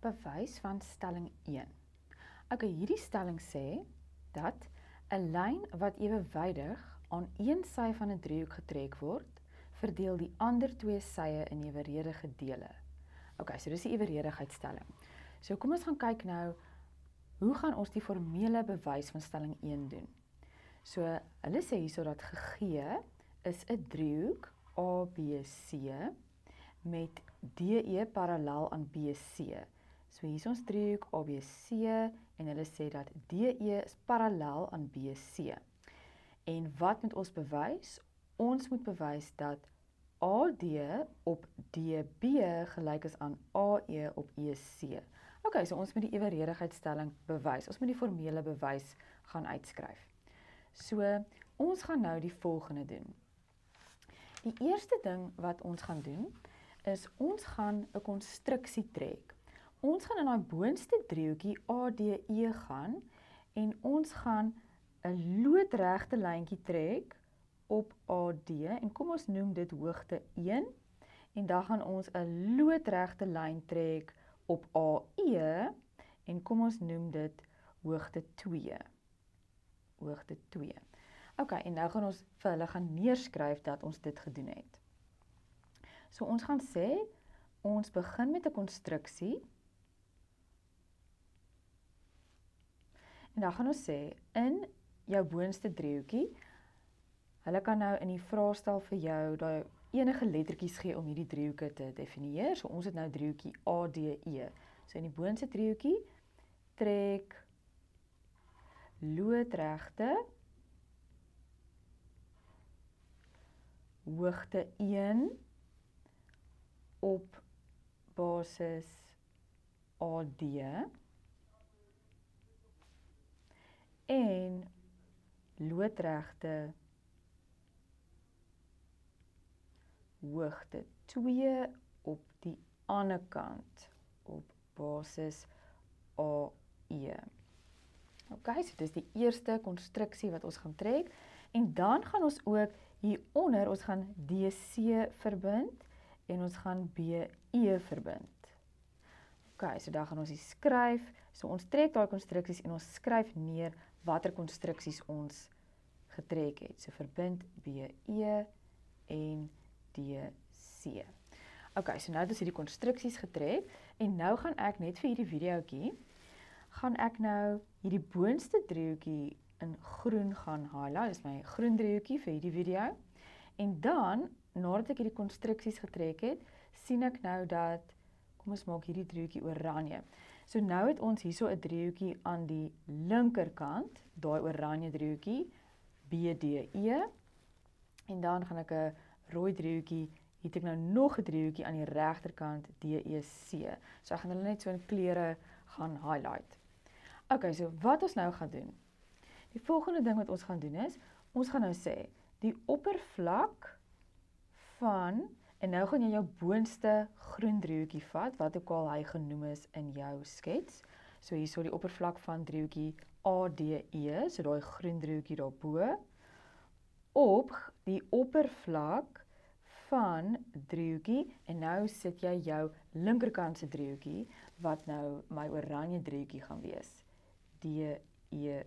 bewys van stelling 1. Hierdie stelling sê dat 'n lyn wat ewewydig aan een sy van 'n driehoek getrek word, verdeel die ander twee sye in eweredige dele. So dis die eweredigheidsstelling. So kom ons gaan kyk nou, hoe gaan ons die formele bewys van stelling 1 doen? So hulle sê hierso dat gegee is 'n driehoek ABC met DE parallel aan BC. So hier is ons driehoek ABC en hulle sê dat DE is parallel aan BC. En wat moet ons bewys? Ons moet bewys dat AD op DB gelyk is aan AE op EC. So ons moet die eweredigheidsstelling bewys. Ons moet die formele bewys gaan uitskryf. So ons gaan nou die volgende doen. Die eerste ding wat ons gaan doen, is ons gaan 'n konstruksie trek. Ons gaan in daai boonste driehoekie ADE gaan en ons gaan 'n loodregte lyntjie trek op AD en kom ons noem dit hoogte 1 en dan gaan ons 'n loodregte lyn trek op AE en kom ons noem dit hoogte 2. Hoogte 2. En nou gaan ons vir hulle gaan neerskryf dat ons dit gedoen het. So ons gaan sê, ons begin met 'n konstruksie en dan gaan ons sê, in jou boonste driehoekie, hulle kan nou in die vraestel vir jou daai enige lettertjies gee om hierdie driehoeke te definieer. So ons het nou driehoekie ADE. So in die boonste driehoekie trek loodregte hoogte 1 op basis AD en loodregte hoogte 2 op die ander kant op basis AE. So dis die eerste konstruksie wat ons gaan trek en dan gaan ons ook hieronder, ons gaan DC verbind en ons gaan BE verbind. So dan gaan ons die skryf, so ons trek daai konstruksies en ons skryf neer watter konstruksies ons getrek het. So verbind BE en DC. So nou het ons hierdie konstruksies getrek en nou gaan ek net vir hierdie videoetjie, gaan ek nou hierdie boonste driehoekie in groen gaan highlight, dis my groen driehoekie vir hierdie video. En dan, nadat ek hierdie konstruksies getrek het, sien ek nou dat, kom ons maak hierdie driehoekie oranje. So nou het ons hierso 'n driehoekie aan die linkerkant, daai oranje driehoekie, BDE, en dan gaan ek 'n rooi driehoekie, hier het ek nou nog 'n driehoekie aan die regterkant, DEC. So ek gaan hulle net so in kleure gaan highlight. So wat ons nou gaan doen? Die volgende ding wat ons gaan doen is, ons gaan nou sê, die oppervlak van, en nou gaan jy jou boonste groen driehoekie vat, wat ook al hy genoem is in jou skets. So hier so die oppervlak van driehoekie ADE, so daai groen driehoekie daarbo, op die oppervlak van driehoekie, en nou sit jy jou linkerkantse driehoekie, wat nou my oranje driehoekie gaan wees, DEB.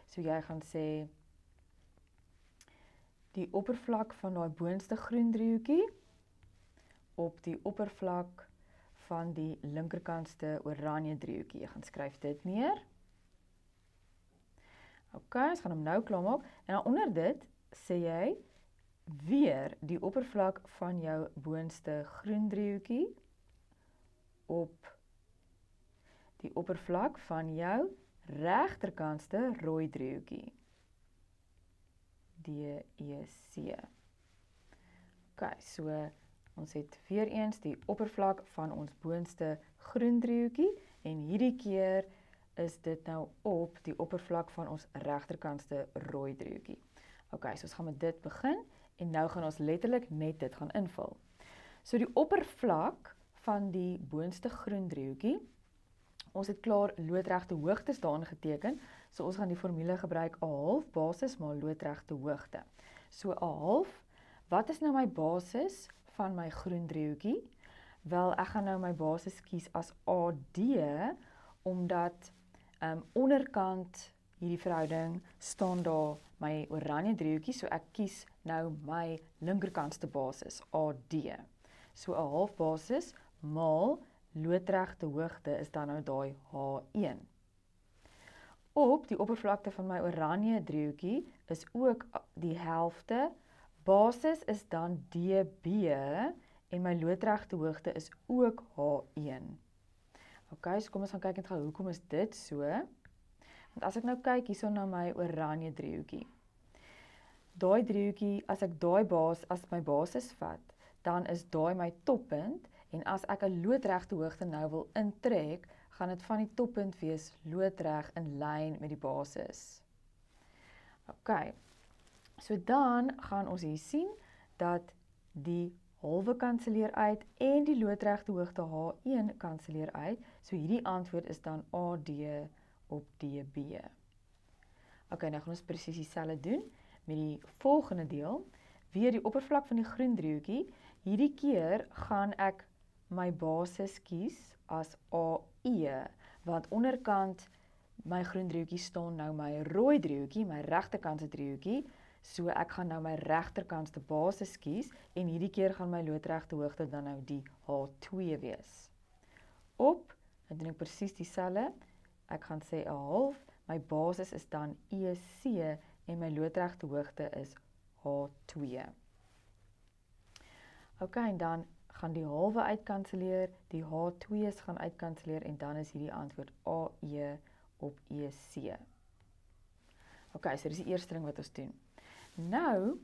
So jy gaan sê, die oppervlak van daai boonste groen driehoekie, op die oppervlak van die linkerkantste oranje driehoekie. Jy gaan skryf dit neer. Ons gaan hom nou klaarmaak, en dan onder dit, sê jy, weer die oppervlak van jou boonste groen driehoekie op die oppervlak van jou regterkantste rooi driehoekie, DEC. So ons het weer eens die oppervlak van ons boonste groen driehoekie en hierdie keer is dit nou op die oppervlak van ons regterkantste rooi driehoekie. So ons gaan met dit begin en nou gaan ons letterlik net dit gaan invul. So die oppervlak van die boonste groen driehoekie, ons het klaar loodregte hoogtes daarin geteken, so ons gaan die formule gebruik 1/2 basis maal loodregte hoogte. So 1/2, wat is nou my basis van my groen driehoekie? Wel, ek gaan nou my basis kies as AD, omdat onderkant hierdie verhouding staan daar my oranje driehoekie, so ek kies nou my linkerkantste basis, AD. So 'n half basis maal loodregte hoogte is dan nou daai H1. Op die oppervlakte van my oranje driehoekie is ook die helfte. Basis is dan DB en my loodregte hoogte is ook H1. Ok, so kom ons gaan kyk net gou, hoekom is dit so? Want as ek nou kyk hierso na my oranje driehoekie. Daai driehoekie, as ek daai as my basis vat, dan is daai my toppunt en as ek 'n loodregte hoogte nou wil intrek, gaan dit van die toppunt wees loodreg in lyn met die basis. Ok, so dan gaan ons hier sien dat die halwe kanseleer uit en die loodregte hoogte H1 kanseleer uit. So hierdie antwoord is dan AD op DB. Ok, nou gaan ons presies dieselfde doen met die volgende deel. Weer die oppervlak van die groen driehoekie. Hierdie keer gaan ek my basis kies as AE, want onderkant my groen driehoekie staan nou my rooi driehoekie, my regterkantse driehoekie. So ek gaan nou my regterkantste basis kies en hierdie keer gaan my loodregte hoogte dan nou die H2 wees. Op, dan doen ek presies dieselfde. Ek gaan sê 'n half, my basis is dan EC en my loodregte hoogte is H2. Ok, en dan gaan die halwe uitkanseleer, die H2's gaan uitkanseleer en dan is hierdie antwoord AE op EC. Ok, so dis die eerste ding wat ons doen. Nou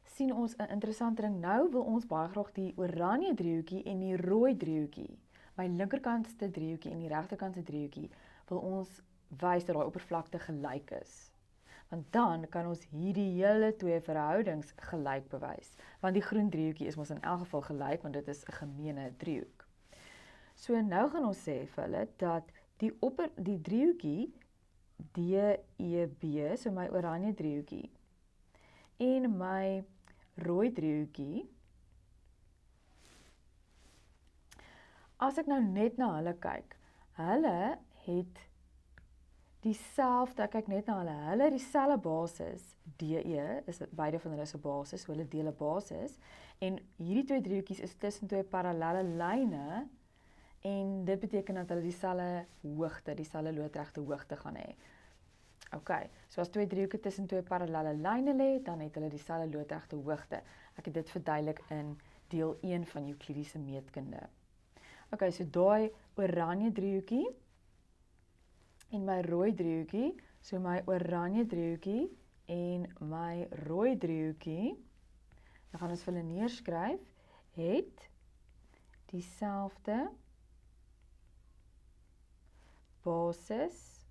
sien ons 'n interessante ding. Nou wil ons baie graag die oranje driehoekie en die rooi driehoekie, my linkerkantste driehoekie en die regterkantste driehoekie, wil ons wys dat daai oppervlakte gelyk is. Want dan kan ons hierdie hele twee verhoudings gelyk bewys. Want die groen driehoekie is mos in elk geval gelyk, want dit is 'n gemeene driehoek. So nou gaan ons sê vir hulle dat die driehoekie DEB, so my oranje driehoekie, en my rooi driehoekie, as ek nou net na hulle kyk, hulle het dieselfde, kyk net na hulle het dieselfde basis, DE, is beide van hulle se basis, so hulle deel 'n basis, en hierdie twee driehoekies is tussen twee parallelle lyne, en dit beteken dat hulle dieselfde hoogte, dieselfde loodregte hoogte gaan hê. Ok, so as twee driehoeke tussen twee parallelle lyne lê, dan het hulle dieselfde loodregte hoogte. Ek het dit verduidelik in deel 1 van Euklidiese meetkunde. Ok, so daai oranje driehoekie en my rooi driehoekie, so my oranje driehoekie en my rooi driehoekie, dan gaan ons vir hulle neerskryf, het dieselfde basis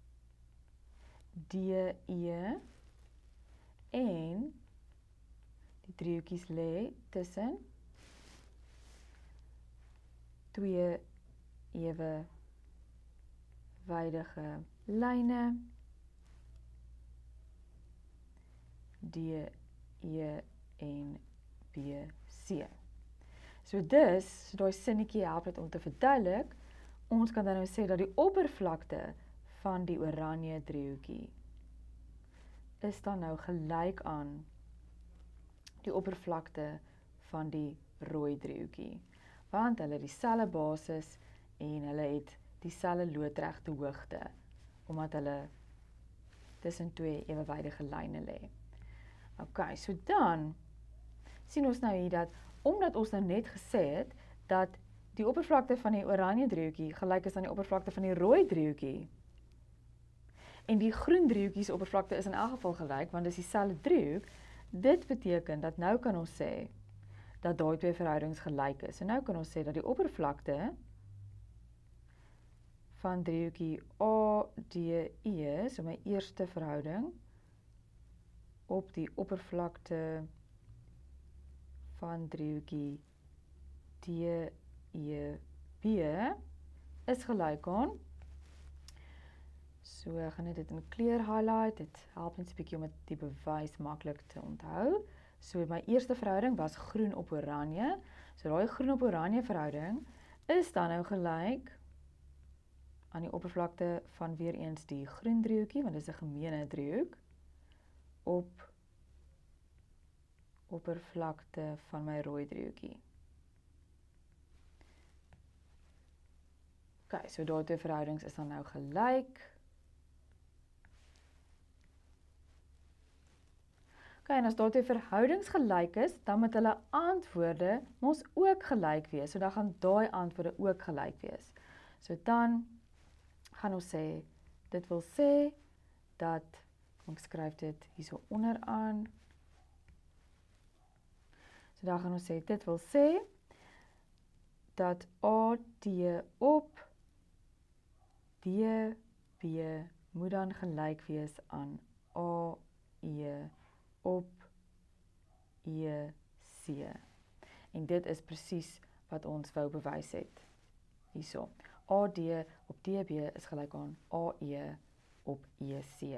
DE en die driehoekies lê tussen twee ewewydige lyne DE en BC. So dus, daai sinnetjie help dit om te verduidelik, ons kan dan nou sê dat die oppervlakte van die oranje driehoekie is dan nou gelyk aan die oppervlakte van die rooi driehoekie, want hulle het dieselfde basis en hulle het dieselfde loodregte hoogte, omdat hulle tussen twee ewewydige lyne lê. Ok, so dan sien ons nou hier dat, omdat ons nou net gesê het, dat die oppervlakte van die oranje driehoekie gelyk is aan die oppervlakte van die rooi driehoekie, en die groen driehoekie se oppervlakte is in elk geval gelyk, want dit is dieselfde driehoek, dit beteken dat nou kan ons sê, dat daai twee verhoudings gelyk is. En nou kan ons sê dat die oppervlakte van driehoekie ADE, so my eerste verhouding, op die oppervlakte van driehoekie DEB is gelyk aan. So ek gaan dit in kleur highlight, dit help net 'n bietjie om die bewys maklik te onthou. So my eerste verhouding was groen op oranje, So daai groen op oranje verhouding is dan nou gelyk aan die oppervlakte van weer eens die groen driehoekie, want dit is 'n gemeene driehoek, op oppervlakte van my rooi driehoekie. OK, so daai twee verhoudings is dan nou gelyk. OK, en as daai twee verhoudings gelyk is, dan moet hulle antwoorde mos ook gelyk wees. So dan gaan daai antwoorde ook gelyk wees. So dan gaan ons sê, dit wil sê dat, kom ek skryf dit hierso onderaan. So dan gaan ons sê, dit wil sê dat AD op DB moet dan gelyk wees aan AE op EC. En dit is presies wat ons wou bewys het hierso. AD op DB is gelyk aan AE op EC.